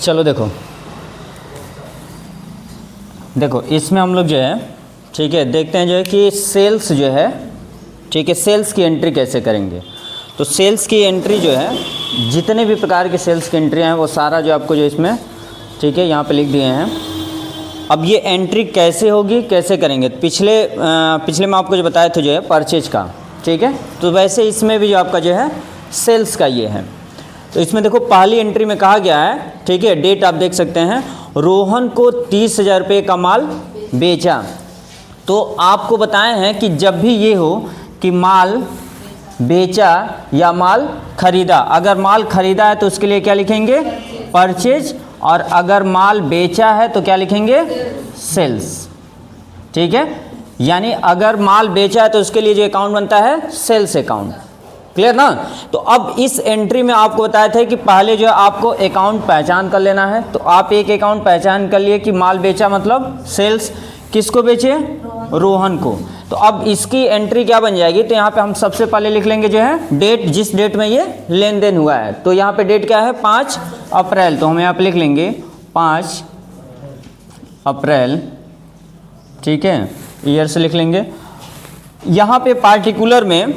चलो देखो इसमें हम लोग जो है ठीक है देखते हैं जो है कि सेल्स जो है ठीक है सेल्स की एंट्री कैसे करेंगे। तो सेल्स की एंट्री जो है जितने भी प्रकार के सेल्स की एंट्री हैं वो सारा जो आपको जो इसमें ठीक है यहाँ पे लिख दिए हैं। अब ये एंट्री कैसे होगी कैसे करेंगे, पिछले में आपको जो बताया था जो है परचेज का ठीक है, तो वैसे इसमें भी जो आपका जो है सेल्स का ये है। तो इसमें देखो पहली एंट्री में कहा गया है ठीक है, डेट आप देख सकते हैं, रोहन को 30,000 रुपये का माल बेचा। तो आपको बताए हैं कि जब भी ये हो कि माल बेचा या माल खरीदा, अगर माल खरीदा है तो उसके लिए क्या लिखेंगे परचेज, और अगर माल बेचा है तो क्या लिखेंगे सेल्स। ठीक है, यानी अगर माल बेचा है तो उसके लिए जो अकाउंट बनता है सेल्स अकाउंट। क्लियर ना। तो अब इस एंट्री में आपको बताया था कि पहले जो है आपको अकाउंट पहचान कर लेना है। तो आप एक अकाउंट पहचान कर लिए कि माल बेचा मतलब सेल्स, किसको बेचे रोहन को। तो अब इसकी एंट्री क्या बन जाएगी, तो यहाँ पे हम सबसे पहले लिख लेंगे जो है डेट, जिस डेट में ये लेन देन हुआ है। तो यहाँ पे डेट क्या है 5 अप्रैल, तो हम यहाँ पे लिख लेंगे 5 अप्रैल। ठीक है, ईयर से लिख लेंगे। यहाँ पे पार्टिकुलर में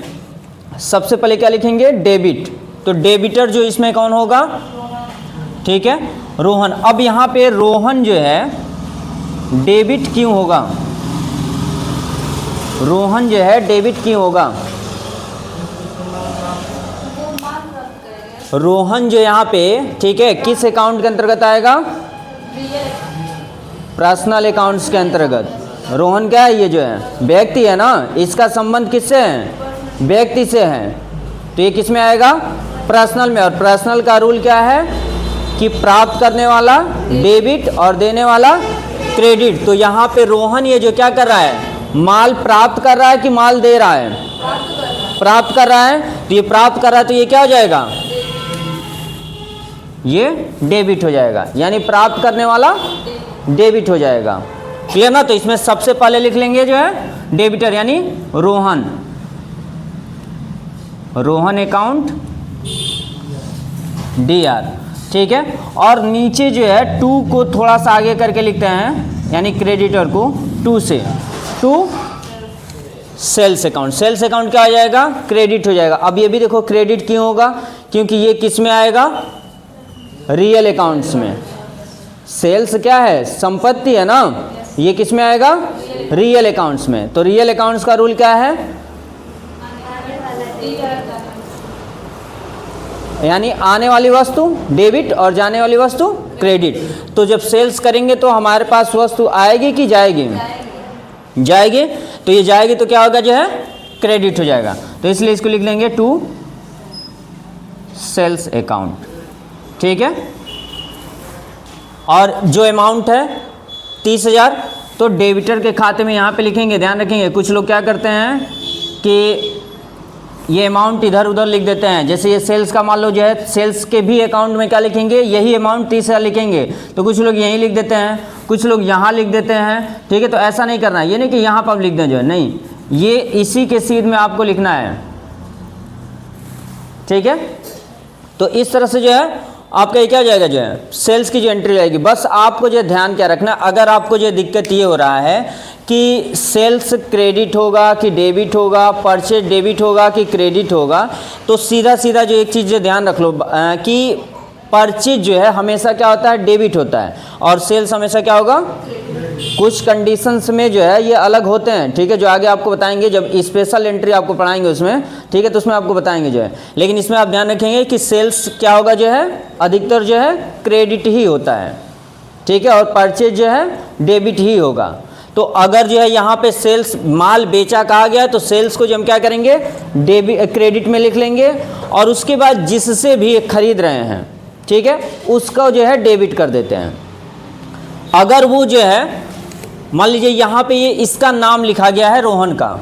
सबसे पहले क्या लिखेंगे डेबिट, तो डेबिटर जो इसमें कौन होगा ठीक है रोहन। अब यहाँ पे रोहन जो है डेबिट क्यों होगा, रोहन जो है डेबिट क्यों होगा, रोहन जो यहाँ पे ठीक है किस अकाउंट के अंतर्गत आएगा, पर्सनल अकाउंट्स के अंतर्गत। रोहन क्या है, ये जो है व्यक्ति है ना, इसका संबंध किससे है व्यक्ति से है, तो ये किस में आएगा पर्सनल में। और पर्सनल का रूल क्या है कि प्राप्त करने वाला डेबिट और देने वाला क्रेडिट। तो यहाँ पे रोहन ये जो क्या कर रहा है, माल प्राप्त कर रहा है कि माल दे रहा है, प्राप्त कर रहा है। तो ये प्राप्त कर रहा है तो ये क्या हो जाएगा, ये डेबिट हो जाएगा, यानी प्राप्त करने वाला डेबिट हो जाएगा। क्लियर ना। तो इसमें सबसे पहले लिख लेंगे जो है डेबिटर यानी रोहन, रोहन अकाउंट DR। ठीक है, और नीचे जो है 2 को थोड़ा सा आगे करके लिखते हैं, यानी क्रेडिटर को 2 से, to sales account. Sales account क्या हो जाएगा क्रेडिट हो जाएगा। अब ये भी देखो क्रेडिट क्यों होगा, क्योंकि ये किस में आएगा रियल अकाउंट्स में। सेल्स क्या है संपत्ति है ना, ये किस में आएगा रियल अकाउंट्स में। तो रियल अकाउंट्स का रूल क्या है, यानी आने वाली वस्तु डेबिट और जाने वाली वस्तु क्रेडिट। तो जब सेल्स करेंगे तो हमारे पास वस्तु आएगी कि जाएगी, जाएगी। तो ये जाएगी तो क्या होगा जो है क्रेडिट हो जाएगा। तो इसलिए इसको लिख लेंगे टू सेल्स अकाउंट। ठीक है, और जो अमाउंट है 30,000 तो डेबिटर के खाते में यहाँ पे लिखेंगे। ध्यान रखेंगे कुछ लोग क्या करते हैं कि ये अमाउंट इधर उधर लिख देते हैं, जैसे ये सेल्स का मान लो जो है सेल्स के भी अकाउंट में क्या लिखेंगे यही अमाउंट 30,000 लिखेंगे, तो कुछ लोग यहीं लिख देते हैं, कुछ लोग यहाँ लिख देते हैं। ठीक है, तो ऐसा नहीं करना है, ये नहीं कि यहाँ पर आप लिख दें जो है, नहीं, ये इसी के सीध में आपको लिखना है। ठीक है, तो इस तरह से जो है आपका ये क्या हो जाएगा जो है सेल्स की जो एंट्री रहेगी। बस आपको जो ध्यान क्या रखना, अगर आपको जो दिक्कत ये हो रहा है कि सेल्स क्रेडिट होगा कि डेबिट होगा, परचेज डेबिट होगा कि क्रेडिट होगा, तो सीधा सीधा जो एक चीज़ जो ध्यान रख लो कि परचेज जो है हमेशा क्या होता है डेबिट होता है, और सेल्स हमेशा क्या होगा, कुछ कंडीशंस में जो है ये अलग होते हैं। ठीक है, जो आगे आपको बताएंगे जब स्पेशल एंट्री आपको पढ़ाएंगे उसमें। ठीक है, तो उसमें आपको बताएंगे जो है, लेकिन इसमें आप ध्यान रखेंगे कि सेल्स क्या होगा जो है अधिकतर जो है क्रेडिट ही होता है। ठीक है, और परचेज जो है डेबिट ही होगा। तो अगर जो है यहाँ पे सेल्स माल बेचा कहा गया तो सेल्स को जो हम क्या करेंगे डेबिट क्रेडिट में लिख लेंगे, और उसके बाद जिससे भी खरीद रहे हैं ठीक है उसका जो है डेबिट कर देते हैं। अगर वो जो है मान लीजिए यहाँ पे ये इसका नाम लिखा गया है रोहन का,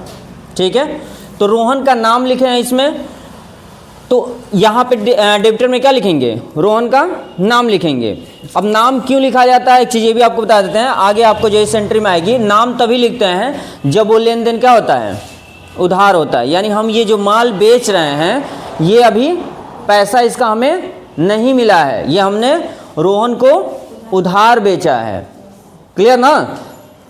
ठीक है, तो रोहन का नाम लिखे हैं इसमें, तो यहाँ पे डेबिटर में क्या लिखेंगे रोहन का नाम लिखेंगे। अब नाम क्यों लिखा जाता है एक चीज़ ये भी आपको बता देते हैं, आगे आपको जो इस एंट्री में आएगी। नाम तभी लिखते हैं जब वो लेन देन क्या होता है उधार होता है, यानी हम ये जो माल बेच रहे हैं ये अभी पैसा इसका हमें नहीं मिला है, ये हमने रोहन को उधार बेचा है। क्लियर ना?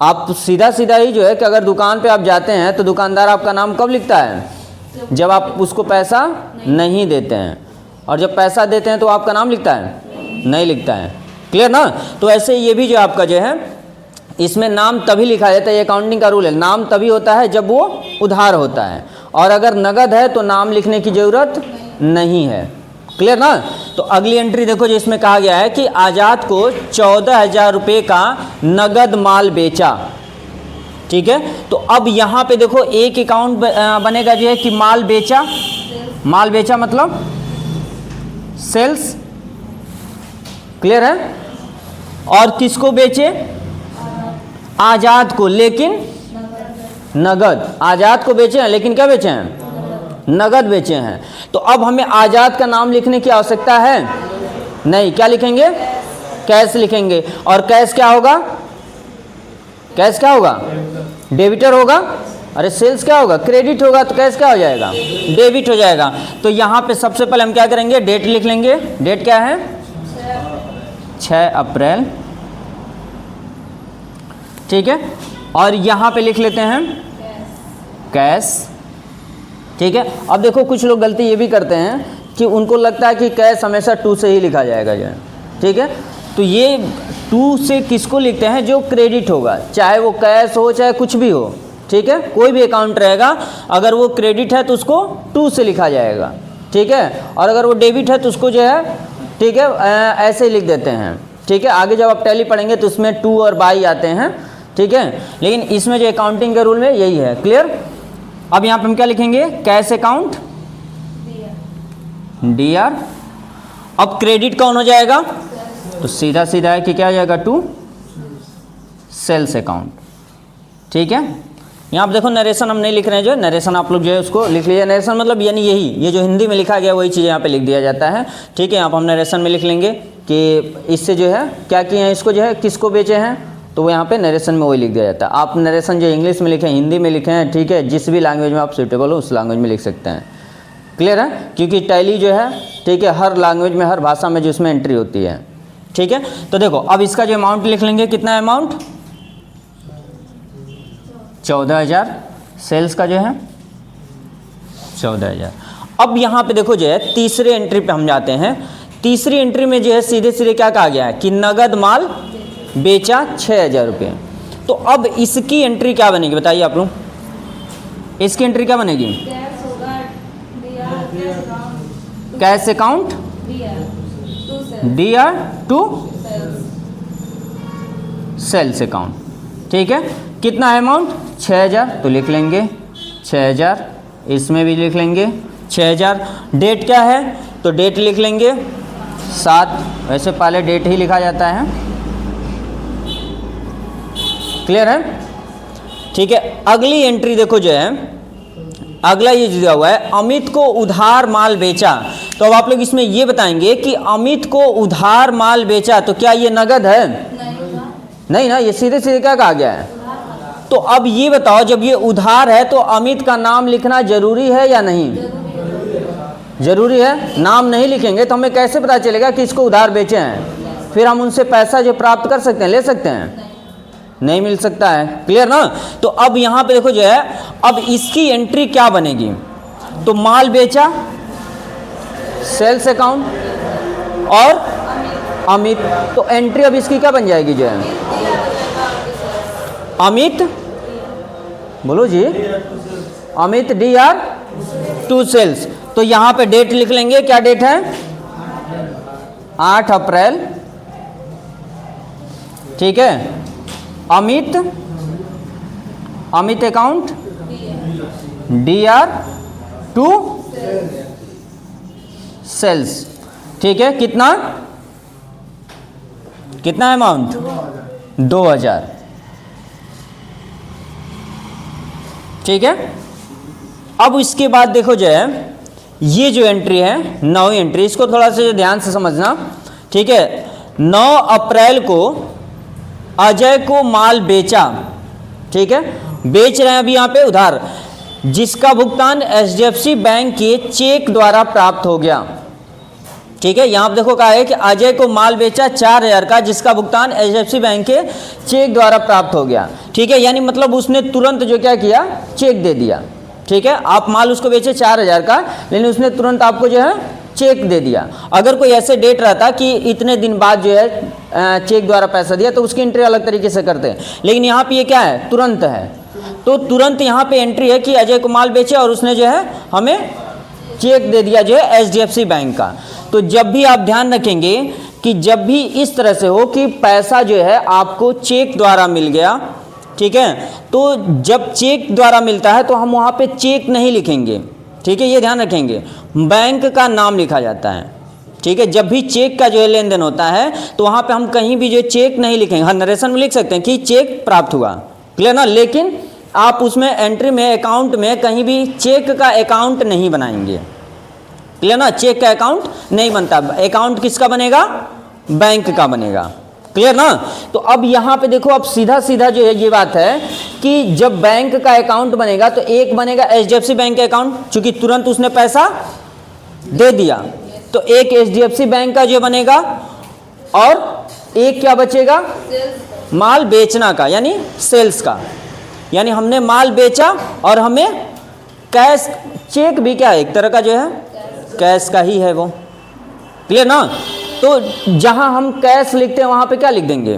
आप सीधा सीधा ही जो है कि अगर दुकान पे आप जाते हैं तो दुकानदार आपका नाम कब लिखता है? जब आप उसको पैसा नहीं देते हैं, और जब पैसा देते हैं तो आपका नाम लिखता है? नहीं लिखता है। क्लियर ना? तो ऐसे ये भी जो आपका जो है इसमें नाम तभी लिखा जाता है, ये अकाउंटिंग का रूल है, नाम तभी होता है जब वो उधार होता है, और अगर नगद है तो नाम लिखने की ज़रूरत नहीं है। क्लियर ना? तो अगली एंट्री देखो जो इसमें कहा गया है कि आज़ाद को 14,000 रुपये का नगद माल बेचा। ठीक है, तो अब यहाँ पे देखो एक अकाउंट बनेगा जो है कि माल बेचा। माल बेचा मतलब सेल्स। क्लियर है? और किसको बेचे? आज़ाद को, लेकिन नगद। आज़ाद को बेचे हैं लेकिन क्या बेचे हैं? नगद बेचे हैं। तो अब हमें आज़ाद का नाम लिखने की आवश्यकता है नहीं। क्या लिखेंगे? कैश लिखेंगे। और कैश क्या होगा? कैश क्या होगा? डेबिटर होगा। अरे सेल्स क्या होगा? क्रेडिट होगा। तो कैश क्या हो जाएगा? डेबिट हो जाएगा। तो यहाँ पे सबसे पहले हम क्या करेंगे? डेट लिख लेंगे। डेट क्या है? 6 अप्रैल। ठीक है, और यहाँ पे लिख लेते हैं कैश। ठीक है, अब देखो कुछ लोग गलती ये भी करते हैं कि उनको लगता है कि कैश हमेशा 2 से ही लिखा जाएगा जो है। ठीक है, तो ये 2 से किसको लिखते हैं? जो क्रेडिट होगा, चाहे वो कैश हो चाहे कुछ भी हो। ठीक है, कोई भी अकाउंट रहेगा, अगर वो क्रेडिट है तो उसको 2 से लिखा जाएगा। ठीक है, और अगर वो डेबिट है तो उसको जो है, ठीक है, ऐसे ही लिख देते हैं। ठीक है, आगे जब आप टैली पढ़ेंगे तो उसमें 2 और बाई आते हैं। ठीक है, लेकिन इसमें जो अकाउंटिंग के रूल में यही है। क्लियर? अब यहाँ पे हम क्या लिखेंगे? Cash account DR। अब क्रेडिट कौन हो जाएगा? तो सीधा सीधा है कि क्या हो जाएगा? To sales account. ठीक है, यहाँ पे देखो नरेशन हम नहीं लिख रहे हैं, जो नरेशन आप लोग जो है उसको लिख लीजिए। नरेशन मतलब यानी यही, ये जो हिंदी में लिखा गया वही चीज़ यहाँ पे लिख दिया जाता है। ठीक है, यहाँ पर हम नरेशन में लिख लेंगे कि इससे जो है क्या किए हैं, इसको जो है किसको बेचे हैं, तो वो यहाँ पे नरेशन में वही लिख दिया जाता है। आप नरेशन जो इंग्लिश में लिखें, हिंदी में लिखें, ठीक है, जिस भी लैंग्वेज में आप सूटेबल हो उस लैंग्वेज में लिख सकते हैं। क्लियर है? क्योंकि टैली जो है, ठीक है, हर लैंग्वेज में, हर भाषा में जो इसमें एंट्री होती है। ठीक है, तो देखो अब इसका जो अमाउंट लिख लेंगे, कितना अमाउंट? 14,000। सेल्स का जो है 14,000। अब यहाँ पे देखो जो है तीसरे एंट्री पे हम जाते हैं। तीसरी एंट्री में जो है सीधे सीधे क्या कहा गया है कि नगद माल बेचा 6,000 रुपये। तो अब इसकी एंट्री क्या बनेगी बताइए आप लोग? इसकी एंट्री क्या बनेगी? Cash account DR to sales account. ठीक है, कितना है अमाउंट? 6,000। तो लिख लेंगे 6,000, इसमें भी लिख लेंगे 6,000। डेट क्या है? तो डेट लिख लेंगे 7। वैसे पहले डेट ही लिखा जाता है। क्लियर है? ठीक है, अगली एंट्री देखो जो है, अगला ये दिया हुआ है अमित को उधार माल बेचा। तो अब आप लोग इसमें ये बताएंगे कि अमित को उधार माल बेचा, तो क्या ये नगद है? नहीं ना, ये सीधे सीधे क्या कहा गया है? तो अब ये बताओ, जब ये उधार है तो अमित का नाम लिखना जरूरी है या नहीं? जरूरी है। नाम नहीं लिखेंगे तो हमें कैसे पता चलेगा कि इसको उधार बेचे हैं? फिर हम उनसे पैसा जो प्राप्त कर सकते हैं, ले सकते हैं? नहीं मिल सकता है। क्लियर ना? तो अब यहाँ पे देखो जो है, अब इसकी एंट्री क्या बनेगी? तो माल बेचा, सेल्स अकाउंट और अमित। तो एंट्री अब इसकी क्या बन जाएगी जो है? अमित, बोलो जी, अमित DR टू सेल्स। तो यहाँ पे डेट लिख लेंगे। क्या डेट है? 8 अप्रैल। ठीक है, Amit account DR to sales. ठीक है, कितना कितना अमाउंट? 2,000। ठीक है, अब इसके बाद देखो जो है ये जो एंट्री है 9वीं एंट्री, इसको थोड़ा सा ध्यान से समझना। ठीक है, 9 अप्रैल को अजय को माल बेचा। ठीक है, बेच रहे हैं अभी यहाँ पे उधार, जिसका भुगतान HDFC बैंक के चेक द्वारा प्राप्त हो गया। ठीक है, यहाँ पे देखो कहा है कि अजय को माल बेचा 4,000 का, जिसका भुगतान एचडीएफसी बैंक के चेक द्वारा प्राप्त हो गया। ठीक है, यानी मतलब उसने तुरंत जो क्या किया, चेक दे दिया। ठीक है, आप माल उसको बेचे 4,000 का, लेकिन उसने तुरंत आपको जो है चेक दे दिया। अगर कोई ऐसे डेट रहता कि इतने दिन बाद जो है चेक द्वारा पैसा दिया, तो उसकी एंट्री अलग तरीके से करते हैं, लेकिन यहाँ पे ये क्या है, तुरंत है। तो तुरंत यहाँ पे एंट्री है कि अजय को माल बेचे और उसने जो है हमें चेक दे दिया जो है एचडीएफसी बैंक का। तो जब भी आप ध्यान रखेंगे कि जब भी इस तरह से हो कि पैसा जो है आपको चेक द्वारा मिल गया, ठीक है, तो जब चेक द्वारा मिलता है तो हम वहाँ पे चेक नहीं लिखेंगे। ठीक है, ये ध्यान रखेंगे, बैंक का नाम लिखा जाता है। ठीक है, जब भी चेक का जो है लेन देन होता है तो वहाँ पे हम कहीं भी जो चेक नहीं लिखेंगे। हाँ, नरेशन में लिख सकते हैं कि चेक प्राप्त हुआ, क्लियर ना, लेकिन आप उसमें एंट्री में अकाउंट में कहीं भी चेक का अकाउंट नहीं बनाएंगे, क्लियर ना, चेक का अकाउंट नहीं बनता। अकाउंट किसका बनेगा, बैंक का बनेगा, क्लियर ना। तो अब यहाँ पे देखो, अब सीधा सीधा जो है ये बात है कि जब बैंक का अकाउंट बनेगा तो एक बनेगा एचडीएफसी बैंक का अकाउंट, चूंकि तुरंत उसने पैसा दे दिया, तो एक एचडीएफसी बैंक का जो बनेगा, और एक क्या बचेगा, माल बेचना का, यानी सेल्स का, यानी हमने माल बेचा और हमें कैश, चेक भी क्या है, एक तरह का जो है कैश का ही है वो, क्लियर ना। तो जहां हम कैश लिखते हैं वहां पे क्या लिख देंगे,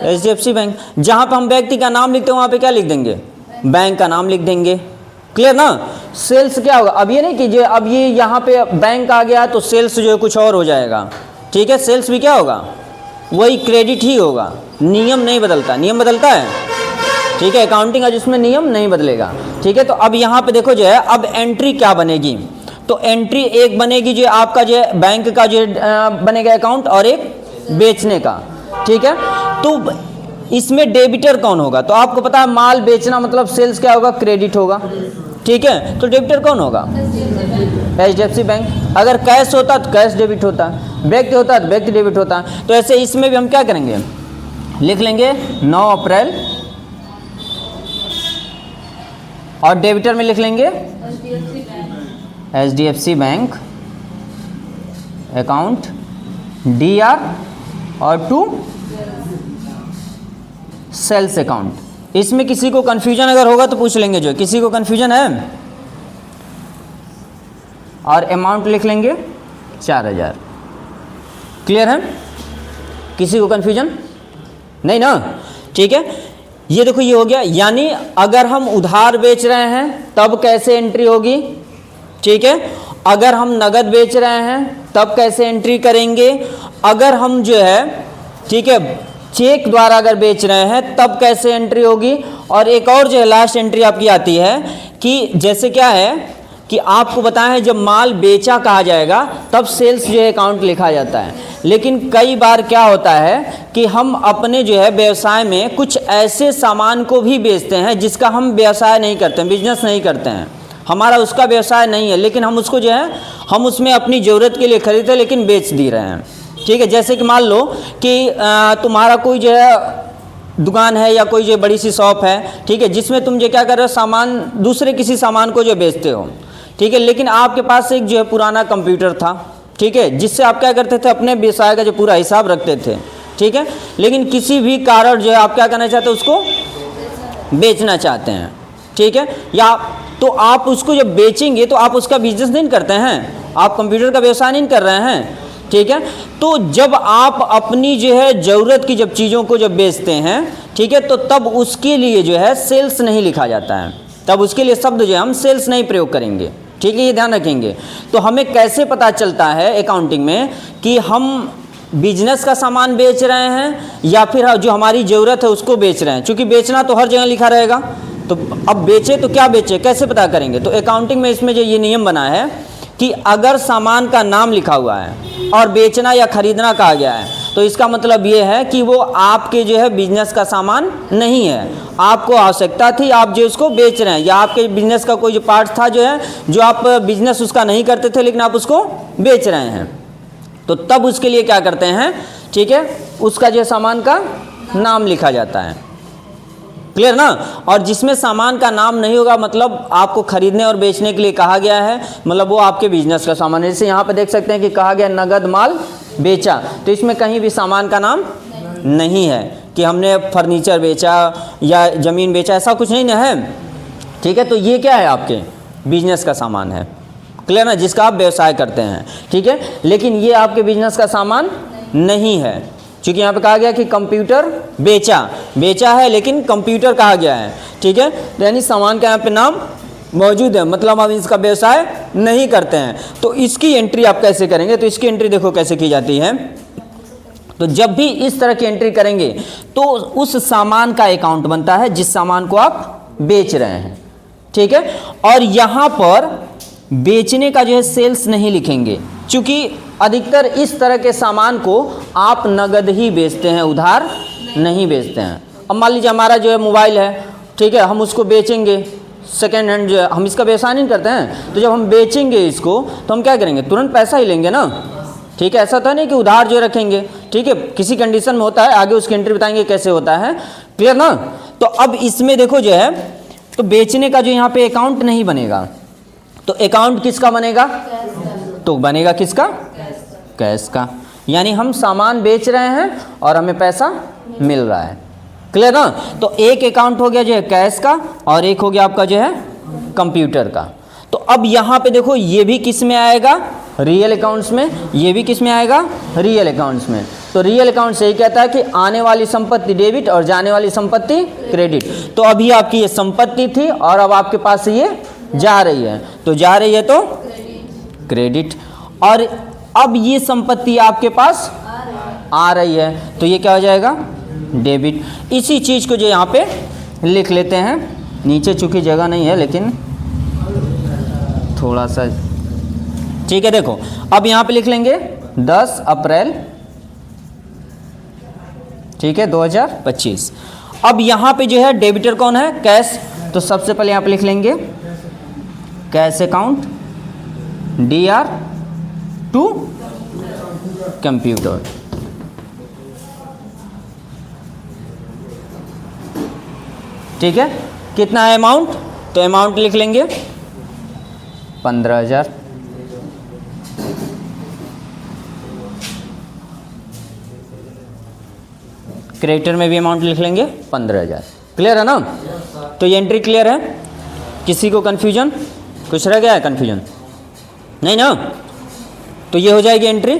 एचडीएफसी बैंक। जहां पे हम व्यक्ति का नाम लिखते हैं वहां पे क्या लिख देंगे, बैंक का नाम लिख देंगे, क्लियर ना। सेल्स क्या होगा, अब ये नहीं कि जो अब ये यहाँ पे बैंक आ गया तो सेल्स जो है कुछ और हो जाएगा। ठीक है, सेल्स भी क्या होगा, वही क्रेडिट ही होगा, नियम नहीं बदलता। नियम बदलता है, ठीक है, अकाउंटिंग है जिसमें नियम नहीं बदलेगा। ठीक है, तो अब यहाँ पे देखो जो है अब एंट्री क्या बनेगी, तो एंट्री एक बनेगी जो आपका जो है बैंक का जो बनेगा अकाउंट, और एक बेचने का। ठीक है, तो इसमें डेबिटर कौन होगा, तो आपको पता है माल बेचना मतलब सेल्स क्या होगा, क्रेडिट होगा। ठीक है, तो डेबिटर कौन होगा, एचडीएफसी बैंक। अगर कैश होता तो कैश डेबिट होता, व्यक्ति होता तो व्यक्ति डेबिट होता। तो ऐसे इसमें भी हम क्या करेंगे, लिख लेंगे 9 अप्रैल, और डेबिटर में लिख लेंगे एचडीएफसी बैंक अकाउंट DR, और टू सेल्स अकाउंट। इसमें किसी को कंफ्यूजन अगर होगा तो पूछ लेंगे, जो किसी को कंफ्यूजन है, और अमाउंट लिख लेंगे 4,000। क्लियर है, किसी को कंफ्यूजन नहीं ना। ठीक है, ये देखो ये हो गया, यानी अगर हम उधार बेच रहे हैं तब कैसे एंट्री होगी। ठीक है, अगर हम नगद बेच रहे हैं तब कैसे एंट्री करेंगे, अगर हम जो है, ठीक है, चेक द्वारा अगर बेच रहे हैं तब कैसे एंट्री होगी, और एक और जो है लास्ट एंट्री आपकी आती है कि जैसे क्या है कि आपको बताया है जब माल बेचा कहा जाएगा तब सेल्स जो है अकाउंट लिखा जाता है। लेकिन कई बार क्या होता है कि हम अपने जो है व्यवसाय में कुछ ऐसे सामान को भी बेचते हैं जिसका हम व्यवसाय नहीं करते हैं, बिजनेस नहीं करते हैं, हमारा उसका व्यवसाय नहीं है, लेकिन हम उसको जो है हम उसमें अपनी ज़रूरत के लिए खरीदते हैं लेकिन बेच दे रहे हैं। ठीक है, जैसे कि मान लो कि तुम्हारा कोई जो है दुकान है या कोई जो बड़ी सी शॉप है, ठीक है, जिसमें तुम जो क्या कर रहे हो, सामान दूसरे किसी सामान को जो बेचते हो, ठीक है, लेकिन आपके पास एक जो है पुराना कंप्यूटर था, ठीक है, जिससे आप क्या करते थे, अपने व्यवसाय का जो पूरा हिसाब रखते थे। ठीक है, लेकिन किसी भी कारण जो है आप क्या करना चाहते हो, उसको बेचना चाहते हैं। ठीक है, या तो आप उसको जब बेचेंगे तो आप उसका बिजनेस नहीं करते हैं, आप कंप्यूटर का व्यवसाय नहीं कर रहे हैं। ठीक है, तो जब आप अपनी जो है ज़रूरत की जब चीज़ों को जब बेचते हैं, ठीक है, तो तब उसके लिए जो है सेल्स नहीं लिखा जाता है, तब उसके लिए शब्द जो है हम सेल्स नहीं प्रयोग करेंगे। ठीक है, ये ध्यान रखेंगे। तो हमें कैसे पता चलता है अकाउंटिंग में कि हम बिजनेस का सामान बेच रहे हैं या फिर जो हमारी ज़रूरत है उसको बेच रहे हैं, क्योंकि बेचना तो हर जगह लिखा रहेगा, तो अब बेचे तो क्या बेचे, कैसे पता करेंगे। तो अकाउंटिंग में इसमें जो ये नियम बना है कि अगर सामान का नाम लिखा हुआ है और बेचना या खरीदना कहा गया है, तो इसका मतलब ये है कि वो आपके जो है बिजनेस का सामान नहीं है, आपको आवश्यकता थी, आप जो उसको बेच रहे हैं, या आपके बिजनेस का कोई जो पार्ट था जो है, जो आप बिजनेस उसका नहीं करते थे लेकिन आप उसको बेच रहे हैं, तो तब उसके लिए क्या करते हैं, ठीक है, उसका जो सामान का नाम लिखा जाता है। क्लियर ना। और जिसमें सामान का नाम नहीं होगा मतलब आपको खरीदने और बेचने के लिए कहा गया है, मतलब वो आपके बिजनेस का सामान है। जैसे यहाँ पे देख सकते हैं कि कहा गया नगद माल बेचा, तो इसमें कहीं भी सामान का नाम नहीं है कि हमने फर्नीचर बेचा या ज़मीन बेचा, ऐसा कुछ नहीं ना है। ठीक है, तो ये क्या है, आपके बिजनेस का सामान है। क्लियर ना, जिसका आप व्यवसाय करते हैं। ठीक है, लेकिन ये आपके बिजनेस का सामान नहीं है, क्योंकि यहाँ पे कहा गया कि कंप्यूटर बेचा है, लेकिन कंप्यूटर कहा गया है। ठीक है, यानी सामान का यहाँ पे नाम मौजूद है, मतलब हम इसका व्यवसाय नहीं करते हैं। तो इसकी एंट्री आप कैसे करेंगे, तो इसकी एंट्री देखो कैसे की जाती है। तो जब भी इस तरह की एंट्री करेंगे तो उस सामान का अकाउंट बनता है जिस सामान को आप बेच रहे हैं। ठीक है, और यहाँ पर बेचने का जो है सेल्स नहीं लिखेंगे, क्योंकि अधिकतर इस तरह के सामान को आप नगद ही बेचते हैं, उधार नहीं बेचते हैं। अब मान लीजिए हमारा जो है मोबाइल है, ठीक है, हम उसको बेचेंगे सेकेंड हैंड, जो है हम इसका व्यवसाय नहीं करते हैं, तो जब हम बेचेंगे इसको तो हम क्या करेंगे, तुरंत पैसा ही लेंगे ना। ठीक है, ऐसा तो नहीं कि उधार जो रखेंगे। ठीक है, किसी कंडीशन में होता है, आगे उसकी एंट्री बताएंगे कैसे होता है। क्लियर ना। तो अब इसमें देखो जो है, तो बेचने का जो यहाँ पे अकाउंट नहीं बनेगा, तो अकाउंट किसका बनेगा, तो बनेगा किसका, कैश का। यानी हम सामान बेच रहे हैं और हमें पैसा मिल रहा है। क्लियर ना। तो एक अकाउंट हो गया जो है कैश का, और एक हो गया आपका जो है कंप्यूटर का। तो अब यहाँ पे देखो, ये भी किस में आएगा, रियल अकाउंट्स में, ये भी किस में आएगा, रियल अकाउंट्स में। तो रियल अकाउंट से ही कहता है कि आने वाली संपत्ति डेबिट और जाने वाली संपत्ति क्रेडिट। तो अभी आपकी ये संपत्ति थी और अब आपके पास से ये जा रही है, तो जा रही है तो क्रेडिट, और अब ये संपत्ति आपके पास आ रही है, तो ये क्या हो जाएगा, डेबिट। इसी चीज़ को जो यहाँ पे लिख लेते हैं, नीचे चूंकि जगह नहीं है लेकिन थोड़ा सा, ठीक है। देखो अब यहाँ पे लिख लेंगे 10 अप्रैल, ठीक है, 2025। अब यहाँ पे जो है डेबिटर कौन है, कैश। तो सबसे पहले यहाँ पे लिख लेंगे cash account DR to computer. ठीक है, कितना है अमाउंट, तो अमाउंट लिख लेंगे 15,000। क्रेडिटर में भी अमाउंट लिख लेंगे 15,000। क्लियर है ना। तो ये एंट्री क्लियर है, किसी को कन्फ्यूजन, कुछ रह गया है कन्फ्यूजन, नहीं ना। तो ये हो जाएगी एंट्री।